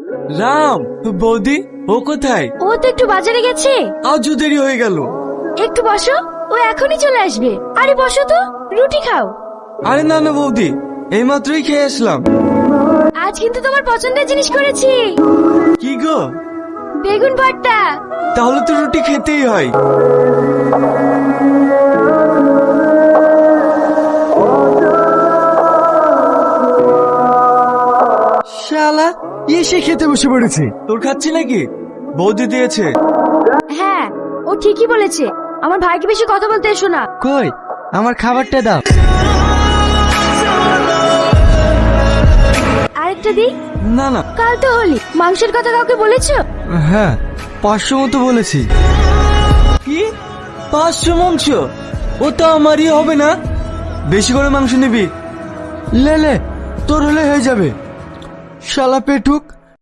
রাম, বৌদি ও কোথায়? ও তো একটু বাজারে গেছে। আজও দেরি হয়ে গেল। একটু বসো, ও এখনই চলে আসবে। আরে বসো তো, রুটি খাও। আরে না না বৌদি, এই মাত্রই খেয়ে আসলাম। আজ কিন্তু তোমার পছন্দের জিনিস করেছি। কি গো? বেগুন ভর্তা। তাহলে তো রুটি খেতেই হয়। শালা এসে খেতে বসে পড়েছে। তোর খাচ্ছি নাকি? বৌদি দিয়েছে। হ্যাঁ, ও ঠিকই বলেছে। আমার ভাইকে বেশি কথা বলতে এসো না। কই আমার খাবারটা দাও। আরেকটা দিই। না না। কাল তো হোলি, মাংসের কথা কাউকে বলেছো? হ্যাঁ 500 মতো বলেছি। কি 500 মাংস? ও তো আমারই হবে না। বেশি করে মাংস নিবি? লে তোর হলে হয়ে যাবে। শালা পেটুক